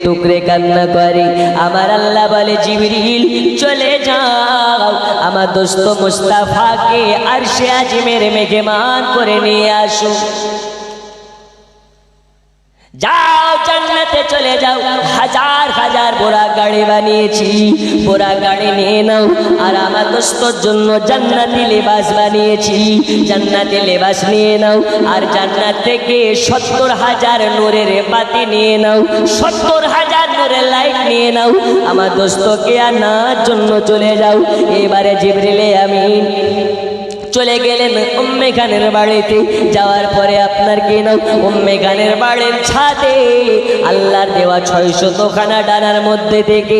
টুকরে কান্না করে। আমার আল্লাহ বলে জিবরিল চলে যাও, আমার দোস্ত মুস্তাফাকে আরশে আজিমের মেহমান করে নিয়ে আসো। যাও জান্নাতে চলে যাও, হাজার হাজার বোরা গাড়ি বানিয়েছি, বোরা গাড়ি নিয়ে নাও। আর আমার দোস্তর জন্য জান্নাতি লেবাস বানিয়েছি, জান্নাতি লেবাস নিয়ে নাও। আর জান্নাত থেকে 70,000 নূরের বাতি নিয়ে নাও, 70,000 নূরের লাইট নিয়ে নাও। আমার দোস্তকে আনার জন্য চলে যাও। এবারে জিবরিল আমিন চলে গেলেন উম্মে খানের বাড়িতে। যাওয়ার পরে আপনার কি নাও, উম্মে খানের বাড়ির ছাদে আল্লাহর দেওয়া 600খানা ডানার মধ্যে থেকে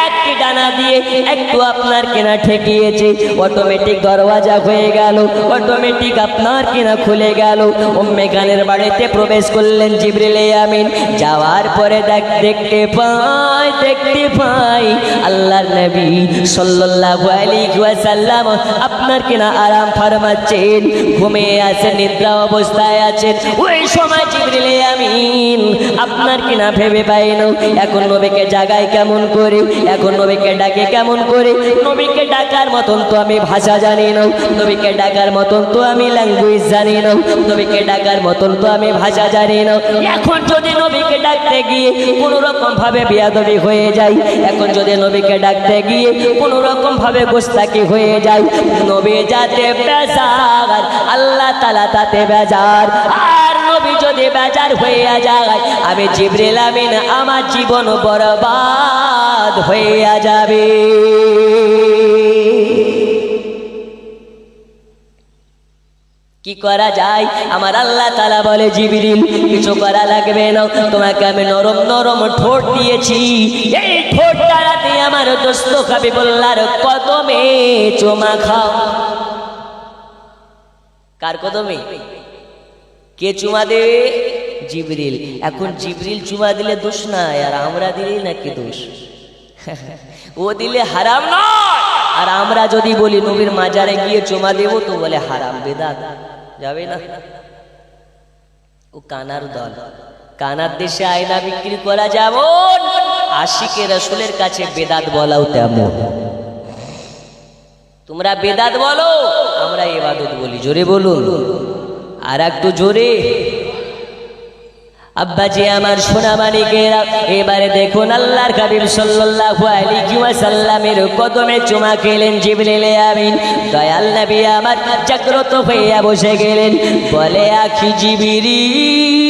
একটি ডানা দিয়ে একটু আপনার কিনা ঠেকিয়েছে, অটোমেটিক দরওয়াজা হয়ে গেল, অটোমেটিক আপনার কিনা খুলে গেল। উম্মে খানের বাড়িতে প্রবেশ করলেন জিবরিল আমিন। যাওয়ার পরে দেখতে পাই আল্লাহর নবী সাল্লাল্লাহু আলাইহি ওয়াসাল্লাম আপনার কিনা আরাম ফরমাচ্ছেন, ঘুমিয়ে আছেন, নিদ্রা অবস্থায় আছেন। ওই সময় জিবরিল আমিন আপনার কিনা ভেবে পাই না এখন নবীকে জাগায় কেমন করে, এখন নবীকে ডাকে কেমন করে। নবীকে ডাকার মতন তো আমি ভাষা জানি না, নবীকে ডাকার মতন তো আমি ল্যাঙ্গুয়েজ জানি না, নবীকে ডাকার মতন তো আমি ভাষা জানি না। এখন যদি নবীকে ডাকতে গিয়ে কোনো রকম ভাবে বেয়াদবি হয়ে যায়, এখন যদি নবীকে ডাকতে গিয়ে কোনো রকম ভাবে গোস্তাকি হয়ে যায়, নবী যাতে বেজার, আল্লাহ তাআলা তাতে বেজার। আর নবী যদি বেজার হয়ে যায়, আমি জিবরিল আমিন আমার জীবন বরবাদ হয়ে যাবে। কি করা যায়? আমার আল্লাহ তাআলা বলে জিবরিল কিছু করা লাগবে না, তোমাকে আমি নরম নরম ঠোঁট দিয়েছি, এই ঠোঁট দ্বারাতে আমার দোস্ত হাবিবুল্লাহর কদমে চুমা খাও। কার কদমে? কে চুমা দেবে? জিবরিল। এখন জিবরিল চুমা দিলে দোষ নাই, আর আমরা দিলেই নাকি দোষ? ও দিলে হারাম নয়, আর আমরা যদি বলি নবীর মাজারে গিয়ে চুমা দেব তো বলে হারাম, বেদাত, যাবে না। ও কানার দল, কানার দেশে আয়না বিক্রি করা যেমন, আশিকে রাসূলের কাছে বেদাত বলাও তেমন। তোমরা বেদাত বলো, আমরা ইবাদত বলি। জোরে বলুন, আর একটু জোরে। আব্বাজি আমার সোনা মানিকেরা, এবারে দেখুন আল্লাহর হাবিব সাল্লাল্লাহু আলাইহি ওয়াসাল্লামের কদমে চুমা খেলেন জিবরিল আমিন। দয়াল নবী আমার জাগ্রত হইয়া বসে গেলেন, বলে আখি জিবরিল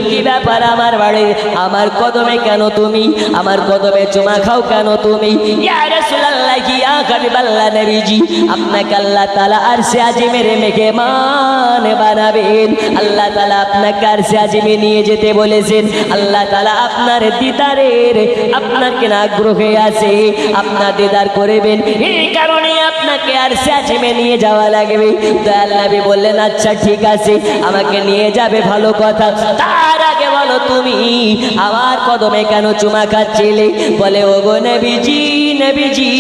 কি ব্যাপার আমার বাড়ি, আমার কদমে কেন তুমি, আমার কদমে চুমা খাও কেন তুমি? ইয়া রাসূলুল্লাহ, ইয়া হাবিবাল্লাহ নবীজি, আপনাকে আল্লাহ তাআলা আরশে আজিমের মেহমান বানাবেন। আল্লাহ তাআলা আপনাকে আরশে আজিমে নিয়ে যেতে বলেছেন। আল্লাহ তাআলা আপনার দিদারের আপনার কেন আগ্রহে আছে, আপনার দিদার করবেন, এই কারণে আপনাকে আরশে আজিমে নিয়ে যাওয়া লাগবে। দয়াল নবী বললেন আচ্ছা ঠিক আছে, আমাকে নিয়ে যাবে, ভালো কথা। তার আগে বলো তুমি আমার কদমে কেন চুমা খাচ্ছিলে? বলে ওগো নবীজি, নবীজি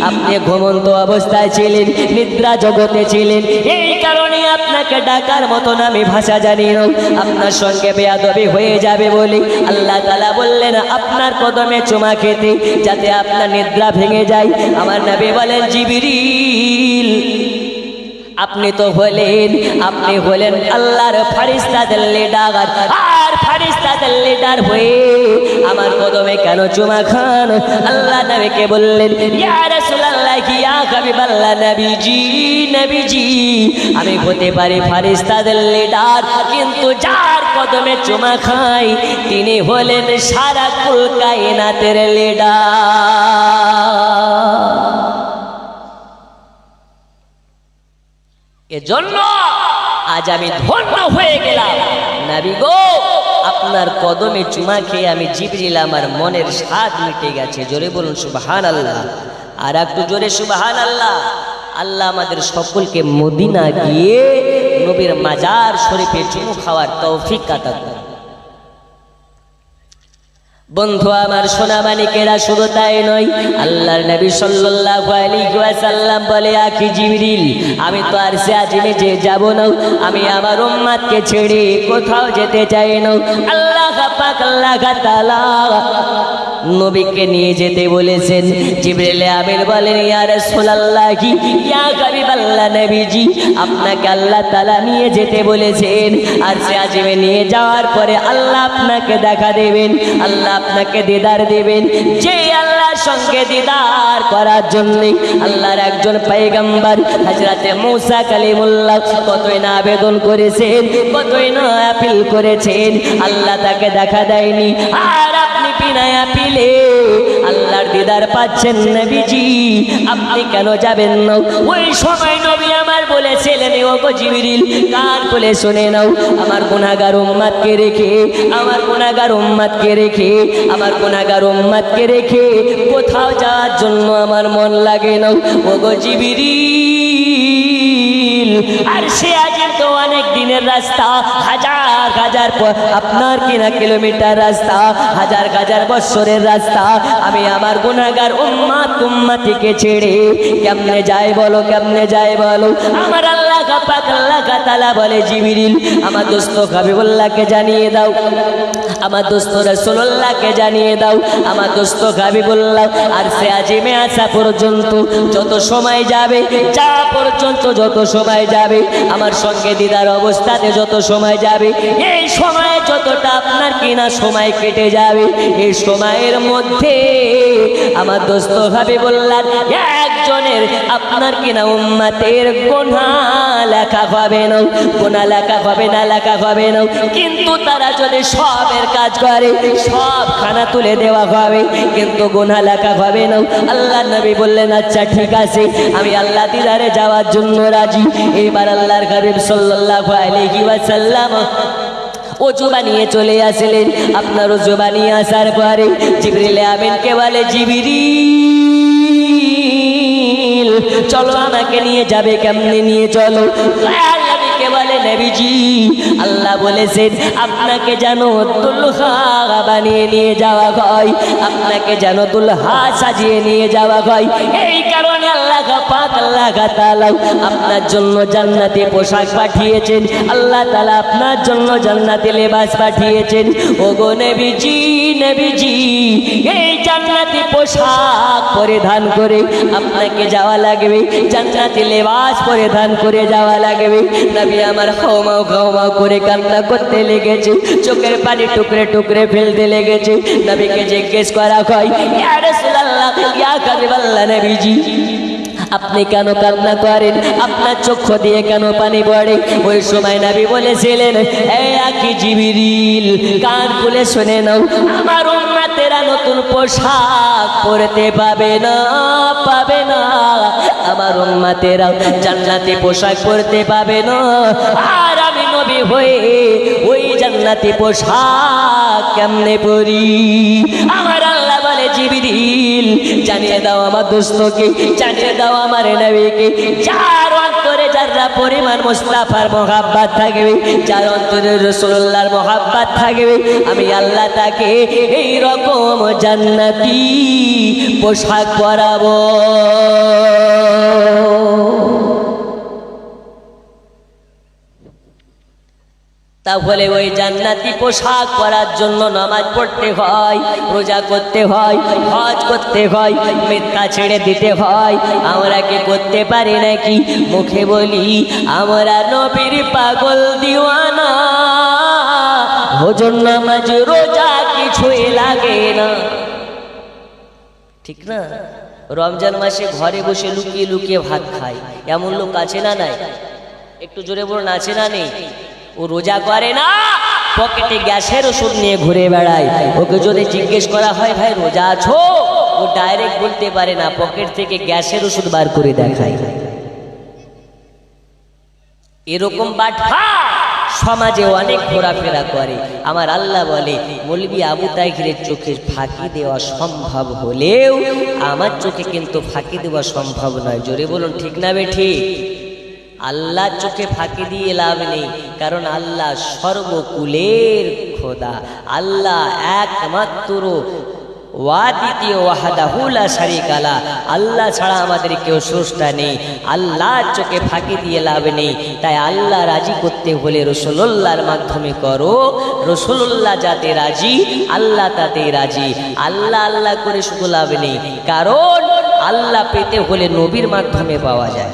আপনি ঘুমন্ত অবস্থায় ছিলেন, নিদ্রা জগতে ছিলেন, এই কারণে আপনাকে ডাকার মতন আমি ভাষা জানি না, আপনার সঙ্গে বেয়াদবি হয়ে যাবে বলে আল্লাহ তাআলা বললেন আপনার কদমে চুমা খেতে, যাতে আপনার নিদ্রা ভেঙে যায়। আমার নবী বলেন জিবরিল আপনি তো হলেন, আপনি হলেন আল্লাহর ফেরেশতাদের লিডার, আর ফেরেশতাদের লিডার হয়ে আমার কদমে কেন চুমা খান? আল্লাহ নবীকে বললেন ইয়া রাসূলুল্লাহ, ইয়া হাবিবাল্লাহ নবীজি, নবীজি আমি হতে পারি ফেরেশতাদের লিডার, কিন্তু যার কদমে চুমা খাই তিনি হলেন সারা কুল কায়নাতের লিডার। এজন্য আজ আমি ধন্য হয়ে গেলাম নবী গো, আপনার কদমে চুমা খেয়ে আমি জিবরিল আমার মনের স্বাদ মিটে গেছে। জোরে বলুন সুবহানাল্লাহ, আর একটু জোরে সুবহানাল্লাহ। আল্লাহ আমাদের সকলকে মদিনা গিয়ে নবীর মাজার শরীফে চুমু খাওয়ার তৌফিক আতা করুন। বন্ধু আমার সোনামানিকেরা, শুধু তাই নয়, আল্লাহর নবী সাল্লাল্লাহু আলাইহি ওয়াসাল্লাম বলে, আখি জিবরিল, আমি তো আরশে আজিমে যে যাব না, আমি আমার উম্মতকে ছেড়ে কোথাও যেতে চাই না। আল্লাহ পাক আল্লাহ তাআলা নবীকে নিয়ে যেতে বলেছেন। জিবরিল আমিন বলেন, ইয়া রাসূলুল্লাহ, ইয়া হাবিবাল্লাহ নবীজি, আপনাকে আল্লাহ তাআলা নিয়ে যেতে বলেছেন। আরশে আজিমে নিয়ে যাওয়ার পরে আল্লাহ আপনাকে দেখা দেবেন, আল্লাহ আপনাকে দিদার দেবেন। যে আল্লাহর সঙ্গে দিদার করার জন্য আল্লাহর একজন পয়গম্বর হযরতে মুসা কালিমুল্লাহ কতই না আবেদন করেছেন, কতই না আপিল করেছেন, আল্লাহ তাকে দেখা দেয়নি। আর আপনি বিনা আপিলে আল্লাহর দিদার পাচ্ছেন নবীজি, আপনি কেন যাবেন না? ওই সময় নবী আমার বলেছিলেন, ও গো জিবরিল, কান খুলে শুনে নাও, আমার গুনাহগার উম্মতকে রেখে, আমার গুনাহগার উম্মতকে রেখে, আমার গুনাহগার উম্মতকে রেখে কোথাও যাওয়ার জন্য আমার মন লাগে না। ও গো জিবরিল, আর সে আজিম তো অনেক দিনের রাস্তা, হাজার হাজার আপনার কিনা কিলোমিটার রাস্তা, হাজার হাজার বছরের রাস্তা, আমি আমার গুনাহগার উম্মতিকে ছেড়ে কেমনে যাই বলো, কেমনে যাই বলো? আমার আল্লাহ পাক আল্লাহ তাআলা বলে, জিবরিল, আমার দোস্ত হাবিবুল্লাহকে জানিয়ে দাও, আমার দোস্ত রাসূলুল্লাহকে জানিয়ে দাও, আমার দোস্ত হাবিবুল্লাহ আরশে আজিমে আসা পর্যন্ত যত সময় যাবে, যা পর্যন্ত যত সময় যাবে, আমার সঙ্গে দিদার অবস্থাতে যত সময় যাবে, এই সময়ে যতটা আপনার কিনা সময় কেটে যাবে, এই সময়ের মধ্যে আমার দোস্ত হাবিবুল্লাহ একজনের আপনার কিনা উম্মতের গুনাহ লেখা হবে না, গুনাহ লেখা হবে না, লেখা হবে না। কিন্তু তারা যদি সবের কাজ করে, সব খানা তুলে দেওয়া হবে, কিন্তু গুনাহ লেখা হবে না। আল্লাহর নবী বললেন, আচ্ছা ঠিক আছে, আমি আল্লাহ দিদারে যাওয়ার জন্য রাজি। এবার আল্লাহর হাবিব সাল্লাল্লাহু আলাইহি ওয়াসাল্লাম ওযু বানিয়ে চলে আসলেন। আপনার ওযু বানিয়ে আসার পরে জিবরিল আমিনকে বলে, জিবরিল, চলো, আমাকে নিয়ে যাবে, কেমনে নিয়ে চলো? নবীকে বলে, নবীজি, আল্লাহ বলেছেন আপনাকে যেন দুলহা বানিয়ে নিয়ে যাওয়া হয়, আপনাকে যেন দুলহা সাজিয়ে নিয়ে যাওয়া হয়। এই কারণে আল্লাহ পাক আল্লাহ তাআলা আপনার জন্য জান্নাতি পোশাক পাঠিয়েছেন, আল্লাহ তাআলা আপনার জন্য জান্নাতি লেবাস পাঠিয়েছেন। ওগো নবীজি, নবীজি, এই জান্নাতি পোশাক পরিধান করে আপনাকে যাওয়া লাগবে, জান্নাতি লেবাস পরিধান করে যাওয়া লাগবে। নবী আমার হাওমাও হাওমাও করে কান্না করতে লেগেছে, চোখের পানি টুকরে টুকরে ফেলতে লেগেছে। নবীকে জিজ্ঞেস করা হয়, ইয়া রাসূলুল্লাহ, ইয়া হাবিবাল্লাহ নবীজি, আপনি কেন কান্না করেন? আপনার চক্ষু দিয়ে কেন পানি পড়ে? ওই সময় নবী বলেছিলেন, এই আখি জিবরিল, কান খুলে শুনে নাও, আমার উম্মতেরা নতুন পোশাক পরতে পাবে না, পাবে না। আমার উম্মতেরা জান্নাতি পোশাক পরতে পাবে না, আর আমি নবী হয়ে ওই জান্নাতি পোশাক কেমনে পরি? আমার আল্লাহ বলে, জিবরিল, জানিয়ে দাও আমার দোস্তকে, জানিয়ে দাও আমার নবীকে, যার অন্তরে যারা পরিমাণ মুস্তাফার মহাব্বত থাকবে, যার অন্তরে রাসূলুল্লাহর মহাব্বত থাকবে, আমি আল্লাহ তাকে এই রকম জান্নাতি পোশাক পরাবো। তাহলে ওই জান্নাতি পোশাক পরার জন্য নামাজ পড়তে হয়, রোজা করতে হয়, হজ করতে হয়, মিথ্যা ছেড়ে দিতে হয়। আমরা কি করতে পারি নাকি? মুখে বলি আমরা নবীর পাগল দিওয়ানা, হুজুর নামাজ রোজা কিছুই লাগে না, ঠিক না? রমজান মাসে ঘরে বসে লুকিয়ে লুকিয়ে ভাত খায়, এমন লোক আছে না নাই? একটু জোরে বলুন, আছে না নেই? ও রোজা করে না, পকেটে গ্যাসের ওষুধ নিয়ে ঘুরে বেড়ায়। ওকে যদি জিজ্ঞেস করা হয়, ভাই রোজা আছো, ও ডাইরেক্ট বলতে পারে না, পকেট থেকে গ্যাসের ওষুধ বার করে দেখায়। এরকম বাটপা সমাজে অনেক ঘোরাফেরা করে। আমার আল্লাহ বলে, মৌলভী আবু তাহেরের চোখে ফাঁকি দেওয়া সম্ভব হলেও আমার চোখে কিন্তু ফাঁকি দেওয়া সম্ভব নয়। জোরে বলুন, ঠিক না বেঠিক? আল্লাহ চোখে ফাঁকি দিয়ে লাভ নেই, কারণ আল্লাহ সর্বকুলের খোদা, আল্লাহ একমাত্র ওয়াদিতি ওয়াহদাহু লা শারীকা লা, আল্লাহ ছাড়া আমাদের কেউ স্রষ্টা নেই, আল্লাহর চোখে ফাঁকি দিয়ে লাভ নেই। তাই আল্লাহ রাজি করতে হলে রাসূলুল্লাহর মাধ্যমে করো, রাসূলুল্লাহ যাতে রাজি আল্লাহ তাতেই রাজি। আল্লাহ আল্লাহ করে শুধু লাভ নেই, কারণ আল্লাহ পেতে হলে নবীর মাধ্যমে পাওয়া যায়।